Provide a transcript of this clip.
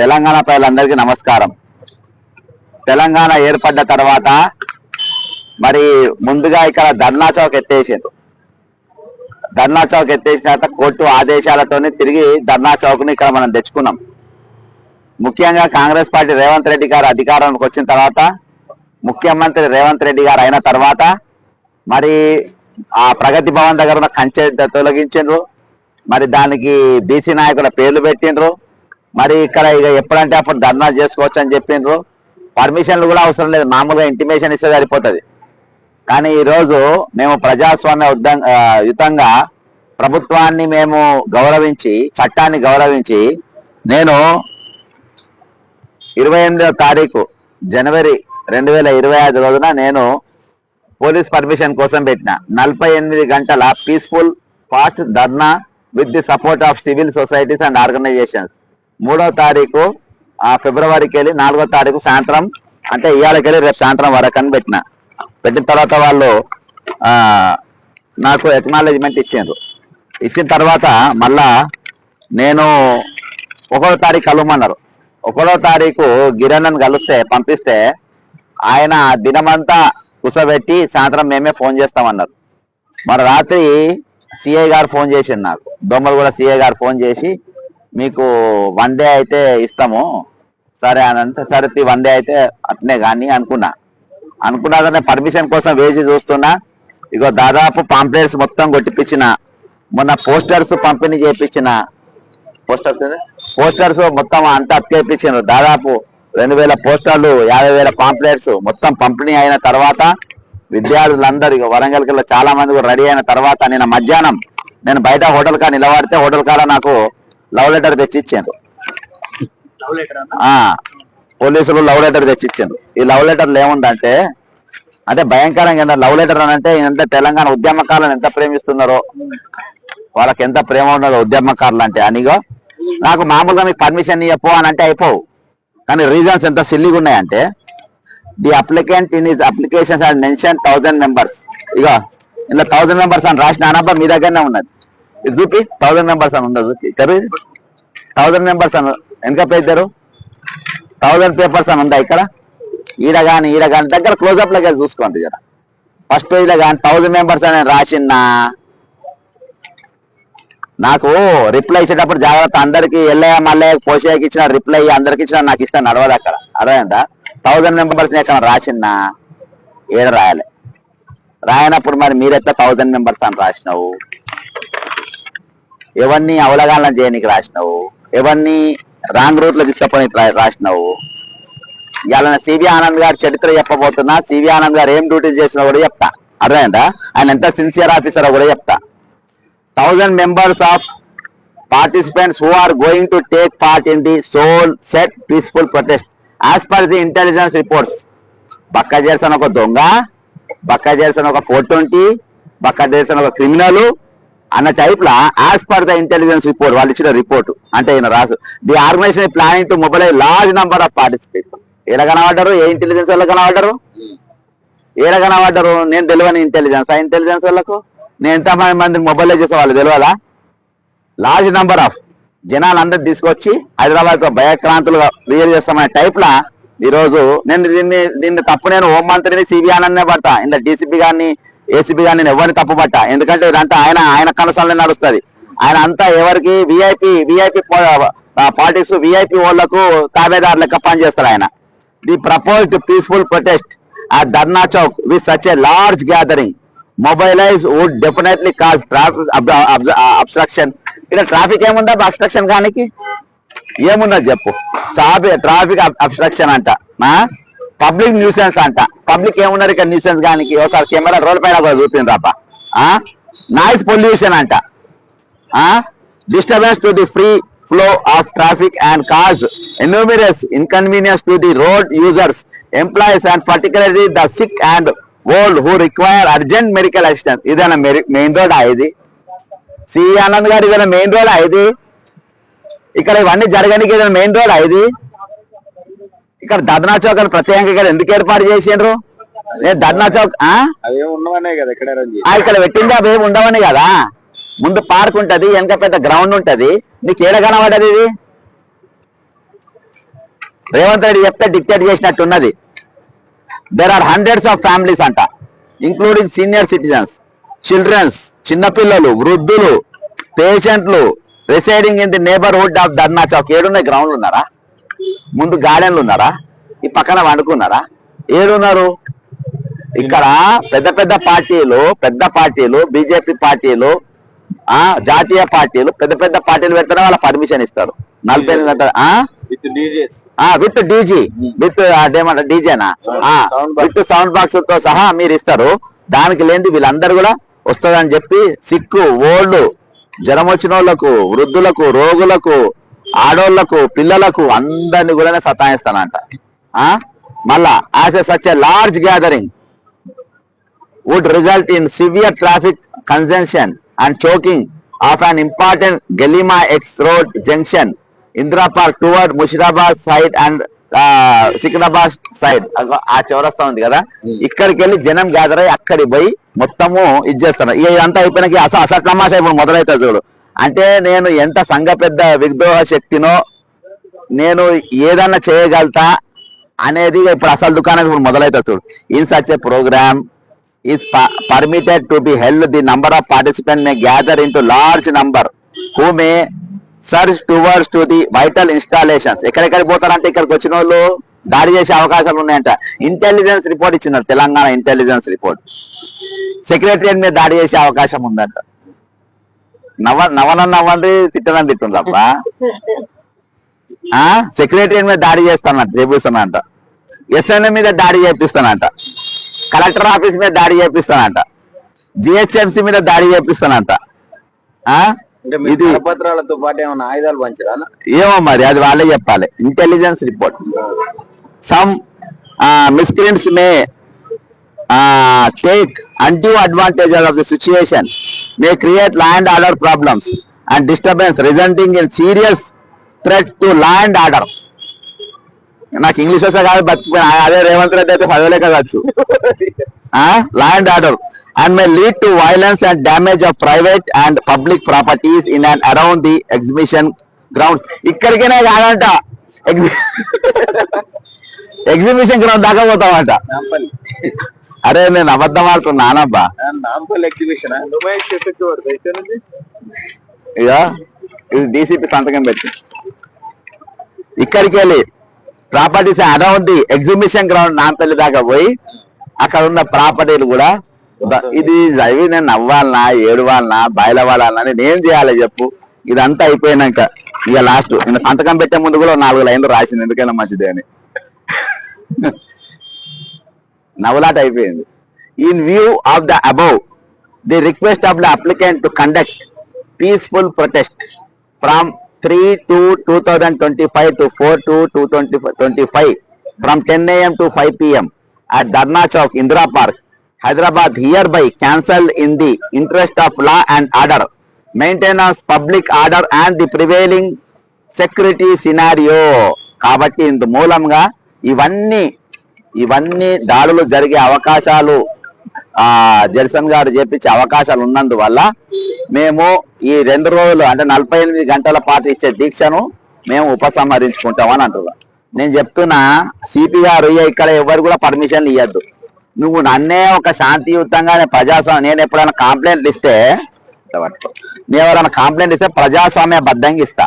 తెలంగాణ ప్రజలందరికీ నమస్కారం. తెలంగాణ ఏర్పడ్డ తర్వాత మరి ముందుగా ఇక్కడ ధర్నా చౌక్ ఎత్తేసారు. ధర్నా చౌక్ ఎత్తేసిన తర్వాత కోర్టు ఆదేశాలతోనే తిరిగి ధర్నా చౌక్ని ఇక్కడ మనం తెచ్చుకున్నాం. ముఖ్యంగా కాంగ్రెస్ పార్టీ రేవంత్ రెడ్డి గారు అధికారంలోకి వచ్చిన తర్వాత, ముఖ్యమంత్రి రేవంత్ రెడ్డి గారు అయిన తర్వాత మరి ఆ ప్రగతి భవన్ దగ్గర ఉన్న కంచె తొలగించిండ్రు. మరి దానికి బీసీ నాయకుల పేర్లు పెట్టిండ్రు. మరి ఇక్కడ ఇక ఎప్పుడంటే అప్పుడు ధర్నా చేసుకోవచ్చు అని చెప్పిండ్రు. పర్మిషన్లు కూడా అవసరం లేదు, మామూలుగా ఇంటిమేషన్ ఇస్తే సరిపోతుంది. కానీ ఈరోజు మేము ప్రజాస్వామ్య యుతంగా ప్రభుత్వాన్ని మేము గౌరవించి, చట్టాన్ని గౌరవించి, నేను 28వ తారీఖు జనవరి 2025 రోజున నేను పోలీస్ పర్మిషన్ కోసం పెట్టిన 48 గంటల peaceful fast dharna with the support of civil societies and organisations 3వ తారీఖు ఫిబ్రవరికి వెళ్ళి 4వ తారీఖు సాయంత్రం, అంటే ఇవాళకి వెళ్ళి రేపు సాయంత్రం వరకు అని పెట్టిన తర్వాత వాళ్ళు నాకు ఎక్నాలజ్మెంట్ ఇచ్చిండ్రు. ఇచ్చిన తర్వాత మళ్ళా నేను 1వ తారీఖు కలవమన్నారు. 1వ తారీఖు గిరణ్ని పంపిస్తే ఆయన దినమంతా కూర్చోబెట్టి సాయంత్రం మేమే ఫోన్ చేస్తామన్నారు. మరి రాత్రి సిఐ గారు ఫోన్ చేసిండు నాకు, దొమ్మలగూడ సిఐ గారు ఫోన్ చేసి, మీకు 1 డే అయితే ఇస్తాము సరే అని అంటే, సరే 1 డే అయితే అట్నే కానీ అనుకున్నా కానీ పర్మిషన్ కోసం వేసి చూస్తున్నా. ఇగో దాదాపు పాంప్లెట్స్ మొత్తం కొట్టిపించిన, మొన్న పోస్టర్స్ పంపిణీ చేయించిన, పోస్టర్స్ మొత్తం అంతా అతికిపించారు. దాదాపు 2000 పోస్టర్లు, 50,000 పాంప్లెట్స్ మొత్తం పంపిణీ అయిన తర్వాత విద్యార్థులందరూ వరంగల్ కిలో చాలా మంది రెడీ అయిన తర్వాత నేను మధ్యాహ్నం నేను బయట హోటల్ కాడ నిలబడితే హోటల్ కాడ నాకు లవ్ లెటర్ తెచ్చిచ్చారు. పోలీసులు లవ్ లెటర్ తెచ్చిచ్చారు. ఈ లవ్ లెటర్లు ఏముందంటే, అంటే భయంకరంగా లవ్ లెటర్ అని అంటే ఎంత తెలంగాణ ఉద్యమకారులను ఎంత ప్రేమిస్తున్నారో, వాళ్ళకి ఎంత ప్రేమ ఉన్నదో ఉద్యమకారులు అంటే. అనిగో నాకు మామూలుగా మీకు పర్మిషన్ ఇవ్వపో అని అంటే అయిపోవు, కానీ రీజన్స్ ఎంత సిల్లీగా ఉన్నాయంటే, the applicant in his applications are mention 1000 members. ఇక ఇలా 1000 మెంబర్స్ అని రాసిన అనబ్బా మీ దగ్గరనే ఉన్నది. ఇది చూపి 1000 మెంబర్స్ అని ఉండదు, 1000 మెంబర్స్ అని వెనక పేరు 1000 పేపర్స్ అని ఉందా ఇక్కడ. ఈడ కానీ దగ్గర క్లోజప్ లకి చూసుకోండి జర. ఫస్ట్ ఈడ కానీ 1000 మెంబర్స్ అని రాసిన్నా. నాకు రిప్లై ఇచ్చేటప్పుడు జాగ్రత్త, అందరికి ఎల్లయ్య మల్లయ్య పోషయ్యకి ఇచ్చిన రిప్లై అందరికి ఇచ్చిన నాకు ఇస్తాను నడవదు అక్కడ. అర్థమైందా? 1000 మెంబర్స్ ఎక్కడ రాసిన్నా, ఏడ రాయాలి. రాయనప్పుడు మరి మీరెట్లా 1000 మెంబర్స్ అని రాసినావు? ఎవరిని అవలగానం చేయడానికి రాసినావు? ఎవరిని రాంగ్ రూట్ లో తీసుకపోయి రాసినావు? ఇవాళ సివి ఆనంద్ గారు చరిత్ర చెప్పబోతున్నా. సివి ఆనంద్ గారు ఏం డ్యూటీ చేసినా కూడా చెప్తా. అర్థమైందా? ఆయన ఎంత సిన్సియర్ ఆఫీసర్ కూడా చెప్తా. 1000 members of participants who are going to take part in the sole set peaceful protest as per the intelligence reports. బక్క చేసిన ఒక దొంగ, బక్క చేసిన ఒక 420, బక్క చేసిన ఒక క్రిమినల్ అన్న టైప్ లా as per the intelligence report వాళ్ళు ఇచ్చిన రిపోర్ట్ అంటే ఈయన రాసు. The organisation planning to mobilise large number of participates. ఏడ కనబడ్డారు? ఏ ఇంటెలిజెన్స్ వాళ్ళు కనబడ్డారు? ఏడ కనబడ్డారు? నేను తెలియని ఇంటెలిజెన్స్. ఆ ఇంటెలిజెన్స్ వాళ్ళకు నేను ఎంతమంది మొబైల్ చేసే వాళ్ళు తెలియదా? లార్జ్ నంబర్ ఆఫ్ జనాలు అందరు తీసుకొచ్చి హైదరాబాద్ భయక్రాంతులుగా క్లియర్ చేస్తామనే టైప్ లా ఈరోజు నేను దీన్ని తప్పు నేను హోంమంత్రిని సివి ఆనందనే పడతా. ఇంత డీసీపీ గారిని ఏసీపీ గారిని నేను ఎవరిని తప్పు పట్టా. ఎందుకంటే ఇదంతా ఆయన కనసాలనే నడుస్తుంది. ఆయన అంతా ఎవరికి విఐపి పాలిటిక్స్ విఐపి వాళ్ళకు తాబేదారు లెక్క పనిచేస్తారు ఆయన. The proposed peaceful protest at Dharna Chowk with such a large gathering mobilize would definitely cause traffic obstruction. ఇక్కడ ట్రాఫిక్ ఏముందా అబ్స్ట్రక్షన్ కానికి? ఏముందా చెప్పు? ట్రాఫిక్ అబ్స్ట్రక్షన్ అంట, పబ్లిక్ న్యూసెన్స్ అంట. పబ్లిక్ ఏమున్నారు ఇక్కడ న్యూసెన్స్ కానికి? ఒకసారి కెమెరా రోడ్ పైన కూడా చూపింది రాప. నాయిస్ పొల్యూషన్ అంట, disturbance to the free flow of traffic and cause enormous inconvenience to the road users, employees and particularly the sick and old who require urgent medical assistance. ఇదేనా main road? ఇది CV Anand గారు ఇదేనా main road? ఇది ఇక్కడ ఇవన్నీ జరగడానికి ఏదైనా main road? ఇది ఇక్కడ ధర్నా చౌక్ అని ప్రత్యేకంగా ఎందుకు ఏర్పాటు చేసిండ్రు? ధర్నా చౌక్ ఇక్కడ పెట్టింది అవి ఏమి ఉండవని కదా. ముందు పార్క్ ఉంటది, వెనక పెద్ద గ్రౌండ్ ఉంటది. నీకు ఏడ కనబడ్డది? ఇది రేవంత్ రెడ్డి చెప్తే డిక్టేట్ చేసినట్టున్నది. There are hundreds of families అంట, ఇంక్లూడింగ్ సీనియర్ సిటిజన్స్, చిల్డ్రన్స్, చిన్నపిల్లలు, వృద్ధులు, పేషెంట్లు residing in the neighbourhood of Dharna Chowk. ఏడున్నాయి? గ్రౌండ్లు ఉన్నారా? ముందు గార్డెన్లు ఉన్నారా? ఈ పక్కన వండుకున్నారా? ఏడున్నారు? ఇక్కడ పెద్ద పార్టీలు బీజేపీ పార్టీలు, జాతీయ పార్టీలు, పెద్ద పార్టీలు పెడితేనే వాళ్ళ పర్మిషన్ ఇస్తారు. 40 విత్ డీజీ, విత్ అదేమంట డీజేనా, విత్ సౌండ్ బాక్స్ తో సహా మీరు ఇస్తారు. దానికి లేని వీళ్ళందరూ కూడా వస్తుందని చెప్పి సిక్కు, ఓల్డ్, జ్వరం వచ్చిన వాళ్ళకు, వృద్ధులకు, రోగులకు, ఆడోళ్లకు, పిల్లలకు అందరినీ కూడా సతాయిస్తానంట. మళ్ళా as such a large gathering would result in severe traffic congestion and choking of an important Galima X road junction, Indira Park toward Mushirabad side and Sikanabad side. ఆ చౌరస్తా ఉంది కదా, ఇక్కడికి వెళ్ళి జనం గ్యాదర్ అయ్యి అక్కడికి పోయి మొత్తము ఇది చేస్తాను. ఇదంతా అయిపోయినాక అసట్లమాష ఇప్పుడు మొదలవుతుంది చూడు. అంటే నేను ఎంత సంఘ పెద్ద విద్రోహ శక్తినో, నేను ఏదన్నా చేయగలుగుతా అనేది ఇప్పుడు అసలు దుకాణం ఇప్పుడు మొదలవుతుంది చూడు. In such a program is permitted to be held, the number of participants may gather into large number who may surge towards to the vital installations. ఎక్కడెక్కడికి పోతారంటే ఇక్కడికి వచ్చిన వాళ్ళు దాడి చేసే అవకాశాలు ఉన్నాయంట. ఇంటెలిజెన్స్ రిపోర్ట్ ఇచ్చినారు, తెలంగాణ ఇంటెలిజెన్స్ రిపోర్ట్. సెక్రటరియట్ మీద దాడి చేసే అవకాశం ఉందంట. నవ్వండి, తిట్టనని తిట్టుంది తప్ప సెక్రటరియట్ మీద దాడి చేస్తానంట, చేపిస్తానంట. ఎస్ఎన్ఎం మీద దాడి చేపిస్తానంట. కలెక్టర్ ఆఫీస్ మీద దాడి చేపిస్తానంట. జిహెచ్ఎంసీ మీద దాడి చేపిస్తానంట. ఇది పత్రాలతో పాటు ఏమైనా ఆయుధాలు పంచరా? ఏమో మరి, అది వాళ్ళే చెప్పాలి. Intelligence report. Some miscreants may take undue advantage of the situation, may create land order problems and disturbance resulting in serious threat to land order. నాకు ఇంగ్లీష్ వస్తే కాదు బతికిపోయినా, అదే రేవంత్ రెడ్డి అయితే చదవలే కదచ్చు. Land order and may lead to violence and damage of private and public properties in and around the exhibition ground. ఇక్కడికైనా కాదంట, ఎగ్జిబిషన్ గ్రౌండ్ దాకా పోతామంట. అరే నేను అబద్ధం ఆడుతున్నానబ్బా. ఇక ఇది డీసీపీ సంతకం పెట్టి ఇక్కడికి వెళ్ళి properties around the exhibition ground Nampally దాకా పోయి అక్కడ ఉన్న ప్రాపర్టీలు కూడా ఇది చదివి నేను నవ్వాలనా, ఏడవాలనా, బయలవాలనా, నేనేం చేయాలి చెప్పు. ఇదంతా అయిపోయినాక ఇక లాస్ట్ నేను సంతకం పెట్టే ముందు కూడా 4 లైన్లు రాసింది, ఎందుకైనా మంచిది అని. నవ్వులాట అయిపోయింది. In view of the above, the request of the applicant to conduct peaceful protest from 3/2/2025 to 4/2/2025 from 10 AM to 5 PM at Dharna Chowk, Indira Park, Hyderabad, hereby cancelled in the interest of law and order, maintenance public order and the prevailing security scenario. కాబట్టి ఇందు మూలంగా ఇవన్నీ దాడులు జరిగే అవకాశాలు జల్సన్ గారు చేపించే అవకాశాలు ఉన్నందువల్ల మేము ఈ 2 రోజులు అంటే 48 గంటల పాటు ఇచ్చే దీక్షను మేము ఉపసంహరించుకుంటామని అంటున్నాం. నేను చెప్తున్నా సిపి గారు, ఇక్కడ ఎవరు కూడా పర్మిషన్ ఇవ్వద్దు. నువ్వు నన్నే ఒక శాంతియుతంగానే ప్రజాస్వామ్యం, నేను ఎప్పుడైనా కంప్లైంట్లు ఇస్తే ప్రజాస్వామ్య బద్దంగా ఇస్తా.